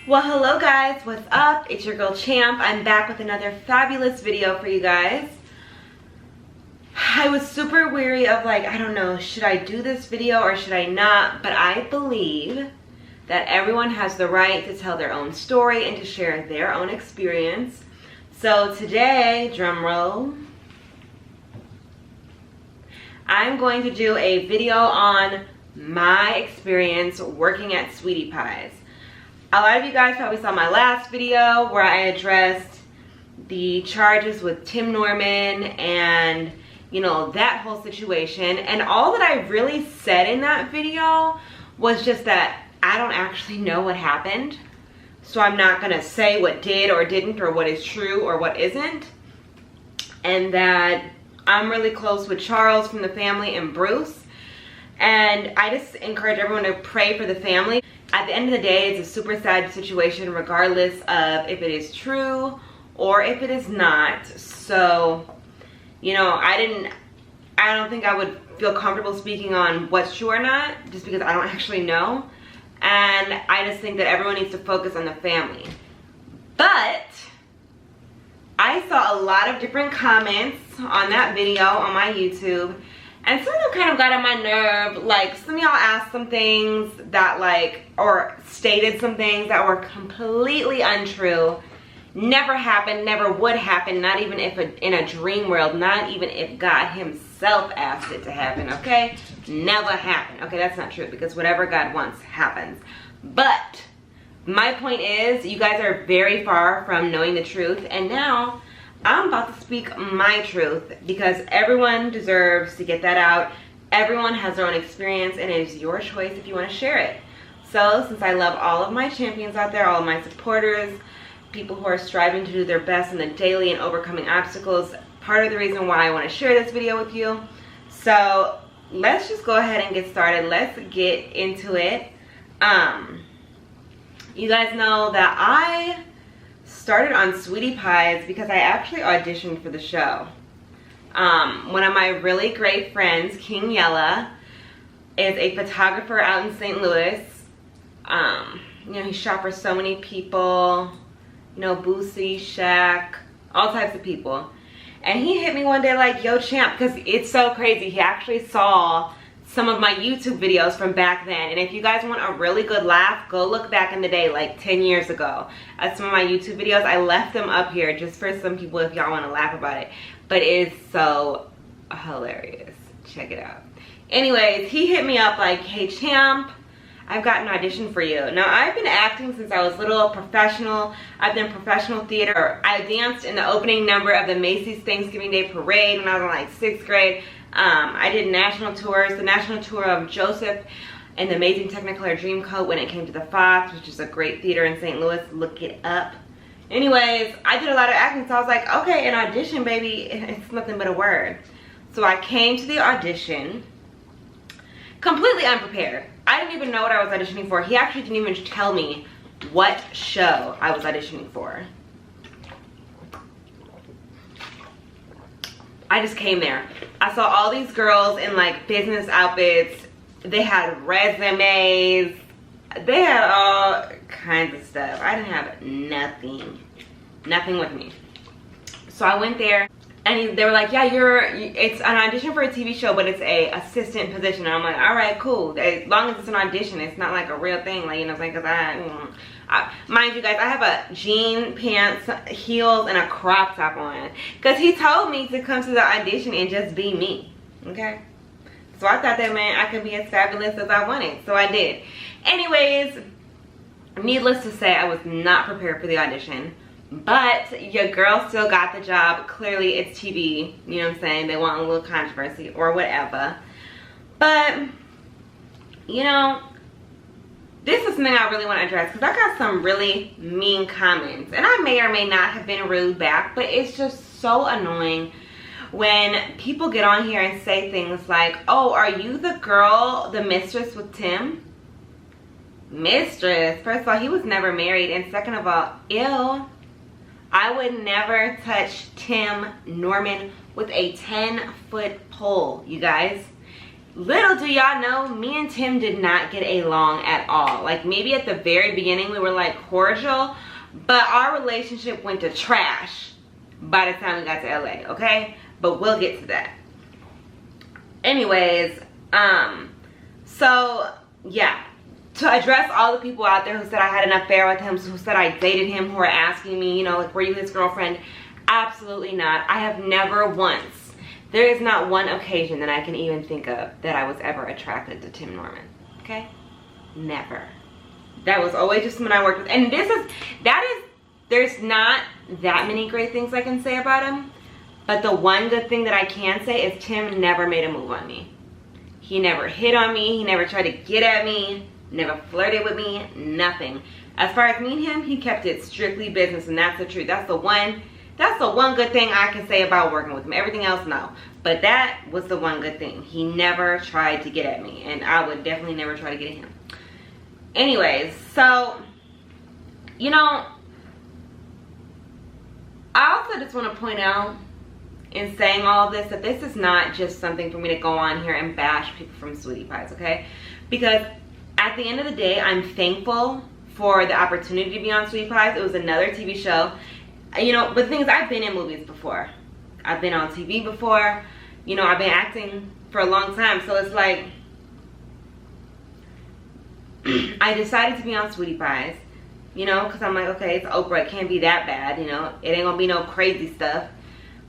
Well, hello guys, what's up? It's your girl Champ. I'm back with another fabulous video for you guys. I was super weary of I don't know, should I do this video or should I not? But I believe that everyone has the right to tell their own story and to share their own experience. So today, drum roll, I'm going to do a video on my experience working at Sweetie Pies. A lot of you guys probably saw my last video where I addressed the charges with Tim Norman and, you know, that whole situation. And all that I really said in that video was just that I don't actually know what happened. So I'm not gonna say what did or didn't or what is true or what isn't. And that I'm really close with Charles from the family and Bruce. And I just encourage everyone to pray for the family. At the end of the day, it's a super sad situation regardless of if it is true or if it is not. So, you know, I don't think I would feel comfortable speaking on what's true or not just because I don't actually know. And I just think that everyone needs to focus on the family. But I saw a lot of different comments on that video on my YouTube. And some of them kind of got on my nerve. Like, some of y'all asked some things that or stated some things that were completely untrue. Never happened, never would happen, not even if in a dream world, not even if God himself asked it to happen, okay? Never happened. Okay, that's not true because whatever God wants happens. But my point is, you guys are very far from knowing the truth, and now I'm about to speak my truth because everyone deserves to get that out. Everyone has their own experience and it is your choice if you want to share it. So since I love all of my champions out there, all of my supporters, people who are striving to do their best in the daily and overcoming obstacles, part of the reason why I want to share this video with you. So let's just go ahead and get started. Let's get into it. You guys know that I started on Sweetie Pies because I actually auditioned for the show. One of my really great friends, King Yella, is a photographer out in St. Louis. You know, he shot for so many people, you know, Boosie, Shaq, all types of people. And he hit me one day like, yo Champ, because it's so crazy. He actually saw some of my YouTube videos from back then. And if you guys want a really good laugh, go look back in the day, like 10 years ago, at some of my YouTube videos. I left them up here just for some people if y'all want to laugh about it. But it is so hilarious. Check it out. Anyways, he hit me up like, hey Champ, I've got an audition for you. Now, I've been acting since I was little, professional. I've done professional theater. I danced in the opening number of the Macy's Thanksgiving Day Parade when I was in like 6th grade. I did national tours, the national tour of Joseph and the Amazing Technicolor Dreamcoat when it came to the Fox, which is a great theater in St. Louis. Look it up. Anyways, I did a lot of acting, so I was like, okay, an audition, baby, it's nothing but a word. So I came to the audition completely unprepared. I didn't even know what I was auditioning for. He actually didn't even tell me what show I was auditioning for. I just came there. I saw all these girls in like business outfits. They had resumes. They had all kinds of stuff. I didn't have nothing with me. So I went there and they were like, yeah, it's an audition for a TV show, but it's a assistant position. And I'm like, all right, cool. As long as it's an audition, it's not like a real thing. Like, you know what I'm saying? Because mind you guys, I have a jean pants, heels, and a crop top on. Because he told me to come to the audition and just be me. Okay? So I thought that meant I could be as fabulous as I wanted. So I did. Anyways, needless to say, I was not prepared for the audition. But your girl still got the job. Clearly, it's TV. You know what I'm saying? They want a little controversy or whatever. But, you know, this is something I really want to address because I got some really mean comments. And I may or may not have been rude back, but it's just so annoying when people get on here and say things like, oh, are you the girl, the mistress with Tim? Mistress? First of all, he was never married. And second of all, ew. I would never touch Tim Norman with a 10-foot pole, you guys. little do y'all know, me and Tim did not get along at all. Like, maybe at the very beginning we were like cordial, but our relationship went to trash by the time we got to LA, okay? But we'll get to that. Anyways, so yeah, to address all the people out there who said I had an affair with him, who said I dated him, who are asking me, you know, like, were you his girlfriend? Absolutely not. I have never once, there is not one occasion that I can even think of that I was ever attracted to Tim Norman, okay? Never. That was always just when I worked with, and there's not that many great things I can say about him, but the one good thing that I can say is Tim never made a move on me. He never hit on me, he never tried to get at me, never flirted with me, nothing. As far as me and him, he kept it strictly business, and that's the truth. That's the one good thing I can say about working with him. Everything else, no. But that was the one good thing. He never tried to get at me, and I would definitely never try to get at him. Anyways, so, you know, I also just want to point out, in saying all of this, that this is not just something for me to go on here and bash people from Sweetie Pies, okay? Because at the end of the day, I'm thankful for the opportunity to be on Sweetie Pies. It was another TV show. You know, but the thing is, I've been in movies before. I've been on TV before. You know, I've been acting for a long time. So it's like, I decided to be on Sweetie Pies, you know, because I'm like, okay, it's Oprah. It can't be that bad, you know. It ain't going to be no crazy stuff.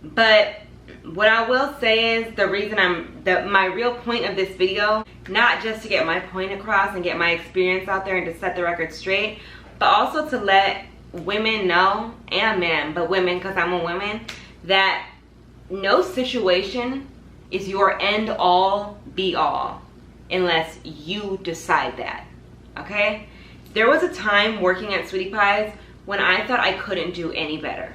But what I will say is, the reason my real point of this video, not just to get my point across and get my experience out there and to set the record straight, but also to let women know, and men, but women, because I'm a woman, that no situation is your end all be all unless you decide that, okay? There was a time working at Sweetie Pies when I thought I couldn't do any better.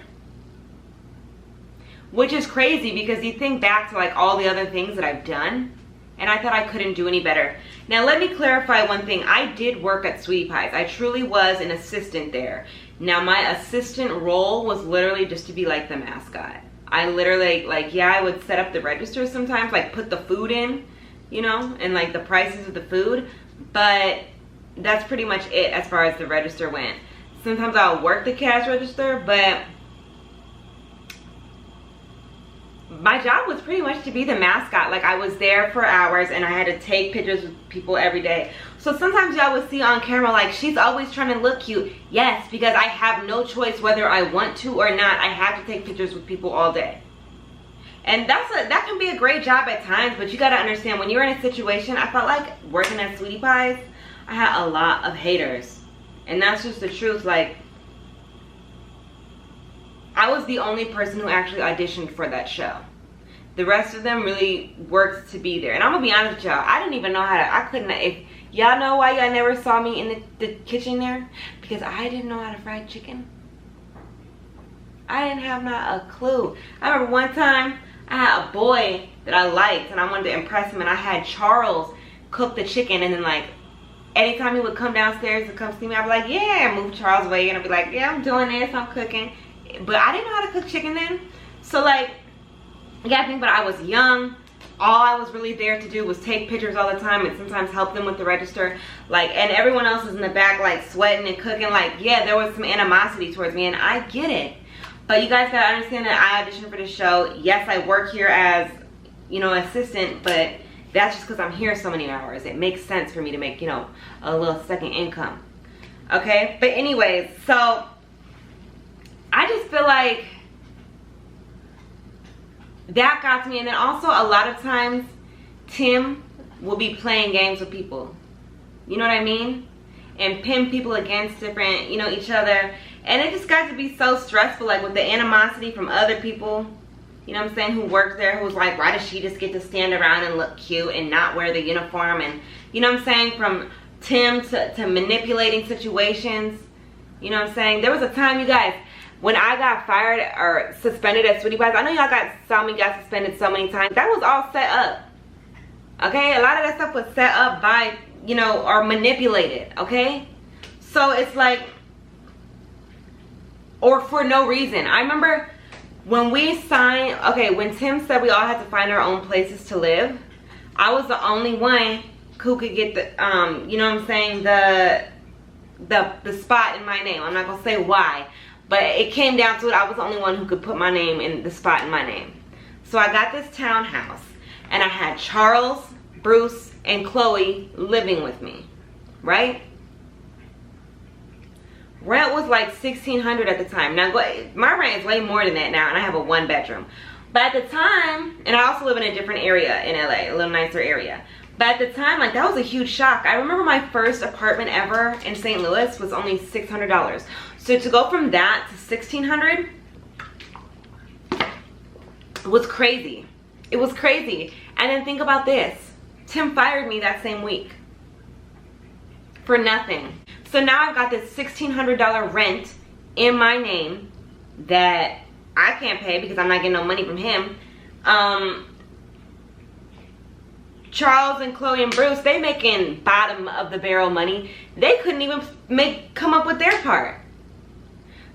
Which is crazy, because you think back to like all the other things that I've done, and I thought I couldn't do any better. Now let me clarify one thing. I did work at Sweetie Pies. I truly was an assistant there. Now my assistant role was literally just to be like the mascot. I literally, like, yeah, I would set up the register sometimes, like put the food in, you know, and like the prices of the food, but that's pretty much it as far as the register went. Sometimes I'll work the cash register, but my job was pretty much to be the mascot. Like, I was there for hours and I had to take pictures with people every day. So sometimes y'all would see on camera, like, she's always trying to look cute. Yes, because I have no choice whether I want to or not. I have to take pictures with people all day. And that can be a great job at times, but you gotta understand, when you're in a situation, I felt like working at Sweetie Pies, I had a lot of haters. And that's just the truth. Like, I was the only person who actually auditioned for that show. The rest of them really worked to be there. And I'm gonna be honest with y'all, I didn't even know how to, I couldn't, if y'all know why y'all never saw me in the kitchen there? Because I didn't know how to fry chicken. I didn't have not a clue. I remember one time, I had a boy that I liked and I wanted to impress him, and I had Charles cook the chicken, and then like, anytime he would come downstairs to come see me, I'd be like, yeah, move Charles away, and I'd be like, yeah, I'm doing this, I'm cooking. But I didn't know how to cook chicken then. So like, you gotta think, but I was young. All I was really there to do was take pictures all the time and sometimes help them with the register. Like, and everyone else is in the back like sweating and cooking. Like, yeah, there was some animosity towards me, and I get it. But you guys gotta understand that I auditioned for this show. Yes, I work here as, you know, assistant, but that's just because I'm here so many hours. It makes sense for me to make, you know, a little second income. Okay, but anyways, so I just feel like that got to me. And then also, a lot of times Tim will be playing games with people, you know what I mean, and pin people against different, you know, each other. And it just got to be so stressful, like with the animosity from other people, you know what I'm saying, who worked there, who was like, why does she just get to stand around and look cute and not wear the uniform? And you know what I'm saying, from Tim to manipulating situations, you know what I'm saying. There was a time, you guys, when I got fired or suspended at Sweetie Pies, I know y'all saw me got suspended so many times. That was all set up. Okay, a lot of that stuff was set up by, you know, or manipulated, okay? So it's like, or for no reason. I remember when we signed, okay, when Tim said we all had to find our own places to live, I was the only one who could get the, you know what I'm saying, the spot in my name. I'm not gonna say why, but it came down to it. I was the only one who could put my name in the spot in my name. So I got this townhouse, and I had Charles, Bruce, and Chloe living with me, right? Rent was like $1,600 at the time. Now, my rent is way more than that now, and I have a 1-bedroom. But at the time, and I also live in a different area in LA, a little nicer area. But at the time, like, that was a huge shock. I remember my first apartment ever in St. Louis was only $600. So to go from that to $1,600 was crazy. It was crazy. And then think about this. Tim fired me that same week for nothing. So now I've got this $1,600 rent in my name that I can't pay because I'm not getting no money from him. Charles and Chloe and Bruce, they making bottom of the barrel money. They couldn't even come up with their part.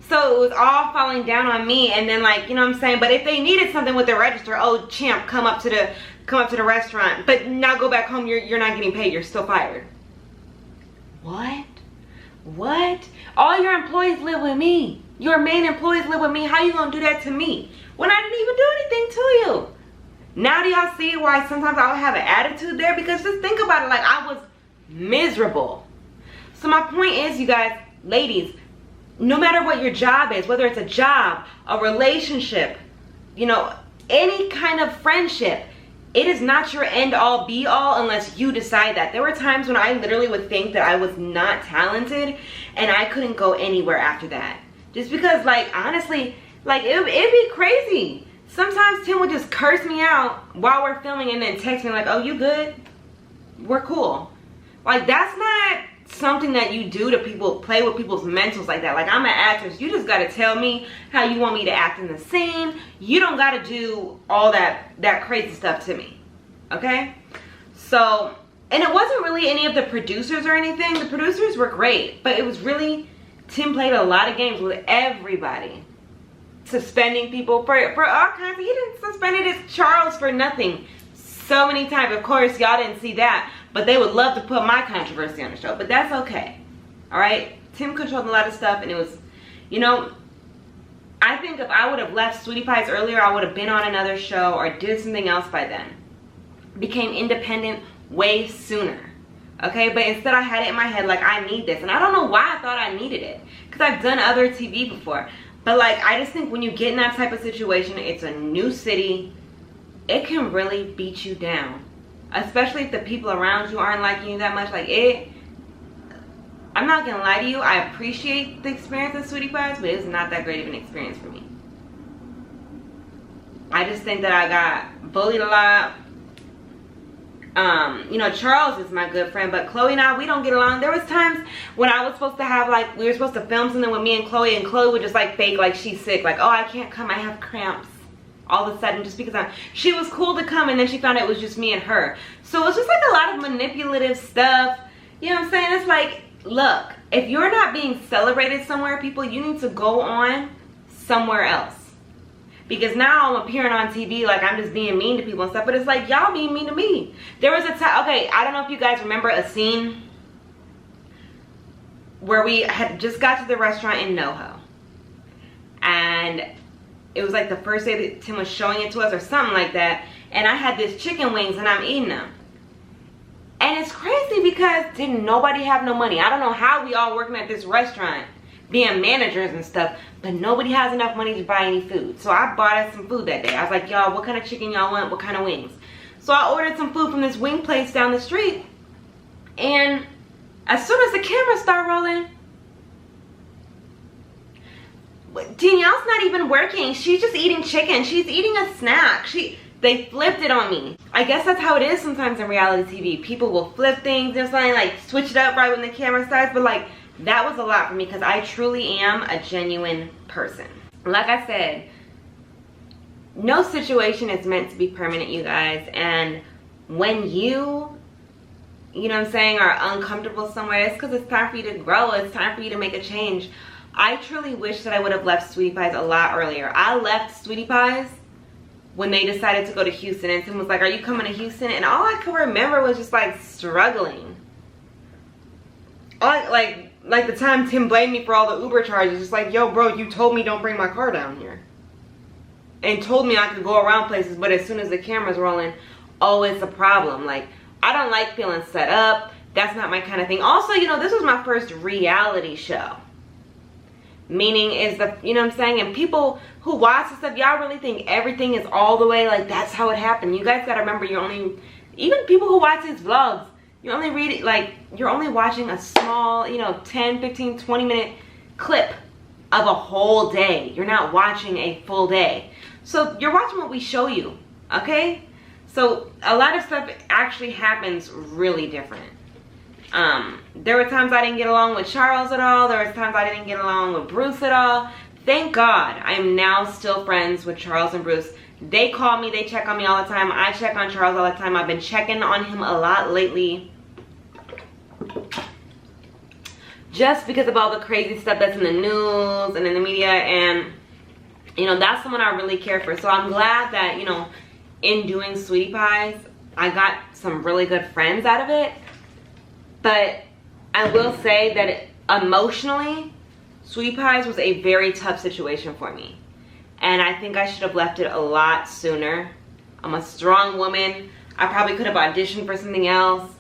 So it was all falling down on me. And then, like, you know what I'm saying? But if they needed something with the register, oh, champ, come up to the restaurant. But now go back home, you're not getting paid, you're still fired. What? What? All your employees live with me. Your main employees live with me. How you gonna do that to me when I didn't even do anything to you? Now do y'all see why sometimes I'll have an attitude there? Because just think about it, like, I was miserable. So my point is, you guys, ladies, no matter what your job is, whether it's a job, a relationship, you know, any kind of friendship, it is not your end all be all unless you decide that. There were times when I literally would think that I was not talented and I couldn't go anywhere after that. Just because, like, honestly, like, it'd be crazy. Sometimes Tim would just curse me out while we're filming and then text me like, oh, you good? We're cool. Like, that's not something that you do to people, play with people's mentals like that. Like, I'm an actress. You just got to tell me how you want me to act in the scene. You don't got to do all that crazy stuff to me. Okay? So, and it wasn't really any of the producers or anything. The producers were great. But it was really, Tim played a lot of games with everybody. Suspending people for all kinds of, he didn't suspended Charles for nothing so many times. Of course, y'all didn't see that, but they would love to put my controversy on the show, but that's okay. All right, Tim controlled a lot of stuff, and it was, you know, I think if I would have left Sweetie Pies earlier, I would have been on another show or did something else by then. Became independent way sooner. Okay, but instead I had it in my head like, I need this, and I don't know why I thought I needed it, because I've done other TV before. But, like, I just think when you get in that type of situation, it's a new city, it can really beat you down. Especially if the people around you aren't liking you that much. Like, I'm not gonna lie to you, I appreciate the experience of Sweetie Pies, but it's not that great of an experience for me. I just think that I got bullied a lot. You know, Charles is my good friend, but Chloe and I, we don't get along. There was times when I was supposed to have, like, we were supposed to film something with me and Chloe would just, like, fake like she's sick. Like, oh, I can't come, I have cramps. All of a sudden, just because she was cool to come, and then she found out it was just me and her. So it's just like a lot of manipulative stuff. You know what I'm saying? It's like, look, if you're not being celebrated somewhere, people, you need to go on somewhere else. Because now I'm appearing on TV like I'm just being mean to people and stuff. But it's like, y'all being mean to me. There was a time, okay, I don't know if you guys remember a scene where we had just got to the restaurant in NoHo. And it was like the first day that Tim was showing it to us or something like that. And I had this chicken wings and I'm eating them. And it's crazy because didn't nobody have no money. I don't know how we all working at this restaurant, being managers and stuff, but nobody has enough money to buy any food. So I bought us some food that day. I was like, y'all, what kind of chicken y'all want? What kind of wings? So I ordered some food from this wing place down the street. And as soon as the camera started rolling, Danielle's not even working. She's just eating chicken. She's eating a snack. They flipped it on me. I guess that's how it is sometimes in reality TV. People will flip things and something, like switch it up right when the camera starts. But like, that was a lot for me because I truly am a genuine person. Like I said, no situation is meant to be permanent, you guys. And when you know what I'm saying, are uncomfortable somewhere, it's because it's time for you to grow. It's time for you to make a change. I truly wish that I would have left Sweetie Pies a lot earlier. I left Sweetie Pies when they decided to go to Houston, and Tim was like, are you coming to Houston? And all I could remember was just like struggling. Like the time Tim blamed me for all the Uber charges. Just like, yo bro, you told me don't bring my car down here. And told me I could go around places, but as soon as the camera's rolling, oh, it's a problem. Like, I don't like feeling set up. That's not my kind of thing. Also, you know, this was my first reality show. Meaning is the, you know what I'm saying? And people who watch this stuff, y'all really think everything is all the way, like, that's how it happened. You guys gotta remember, you're only, even people who watch these vlogs, you're only reading, like, you're only watching a small, you know, 10, 15, 20 minute clip of a whole day. You're not watching a full day. So you're watching what we show you, okay? So a lot of stuff actually happens really different. There were times I didn't get along with Charles at all. There was times I didn't get along with Bruce at all. Thank God I am now still friends with Charles and Bruce. They call me, they check on me all the time. I check on Charles all the time. I've been checking on him a lot lately. Just because of all the crazy stuff that's in the news and in the media, and you know, that's someone I really care for. So I'm glad that, you know, in doing Sweetie Pies, I got some really good friends out of it. But I will say that emotionally, Sweetie Pies was a very tough situation for me. And I think I should have left it a lot sooner. I'm a strong woman. I probably could have auditioned for something else.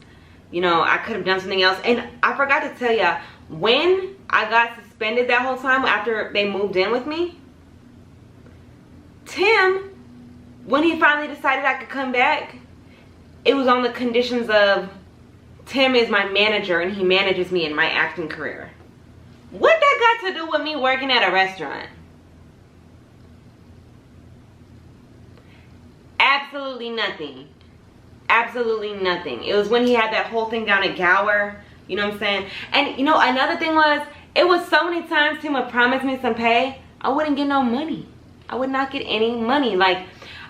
You know, I could have done something else. And I forgot to tell ya, when I got suspended that whole time after they moved in with me, Tim, when he finally decided I could come back, it was on the conditions of Tim is my manager and he manages me in my acting career. What that got to do with me working at a restaurant? Absolutely nothing. Absolutely nothing. It was when he had that whole thing down at Gower. You know what I'm saying? And you know, another thing was, it was so many times Tim would promise me some pay, I wouldn't get no money. I would not get any money. Like,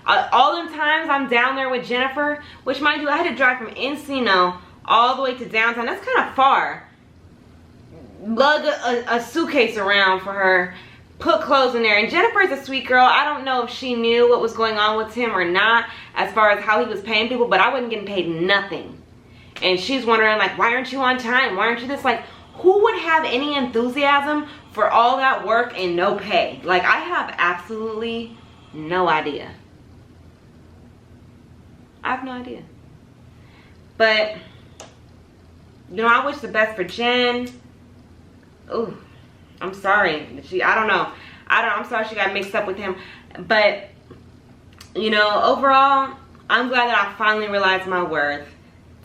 all them times I'm down there with Jennifer, which mind you, I had to drive from Encino all the way to downtown. That's kind of far. Lug a suitcase around for her, put clothes in there. And Jennifer's a sweet girl. I don't know if she knew what was going on with him or not, as far as how he was paying people, but I wasn't getting paid nothing. And she's wondering, like, why aren't you on time? Why aren't you this? Like, who would have any enthusiasm for all that work and no pay? Like, I have absolutely no idea. I have no idea. But, you know, I wish the best for Jen. Ooh, I'm sorry. I don't know. I'm sorry she got mixed up with him. But, you know, overall, I'm glad that I finally realized my worth.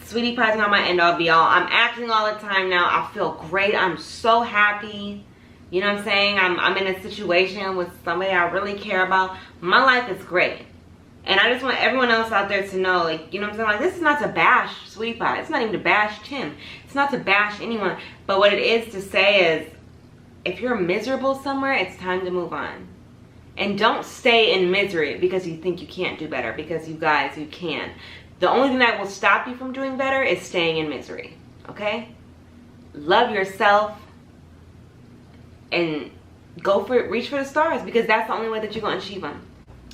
Sweetie Pie's not my end all be all. I'm acting all the time now. I feel great. I'm so happy. You know what I'm saying? I'm in a situation with somebody I really care about. My life is great. And I just want everyone else out there to know, like, you know what I'm saying? Like, this is not to bash Sweetie Pie. It's not even to bash Tim. It's not to bash anyone. But what it is to say is, if you're miserable somewhere, it's time to move on. And don't stay in misery because you think you can't do better. Because you guys, you can. The only thing that will stop you from doing better is staying in misery. Okay? Love yourself. And go for it. Reach for the stars. Because that's the only way that you're going to achieve them.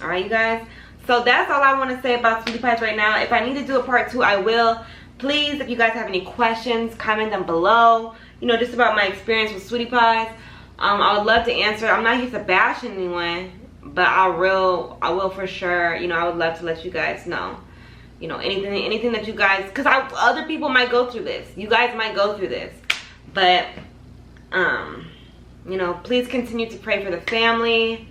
Alright, you guys? So that's all I want to say about Sweetie Pies right now. If I need to do a part 2, I will. Please, if you guys have any questions, comment them below. You know, just about my experience with Sweetie Pies. I would love to answer. I'm not here to bash anyone, but I will for sure. You know, I would love to let you guys know. You know, anything that you guys, because other people might go through this. You guys might go through this. But, you know, please continue to pray for the family.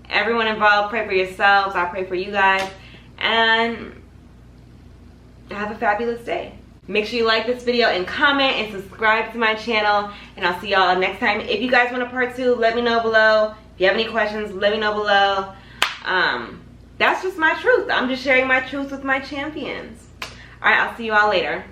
Everyone involved, pray for yourselves. I pray for you guys. And have a fabulous day. Make sure you like this video and comment and subscribe to my channel. And I'll see y'all next time. If you guys want a part 2, let me know below. If you have any questions, let me know below. That's just my truth. I'm just sharing my truth with my champions. Alright, I'll see you all later.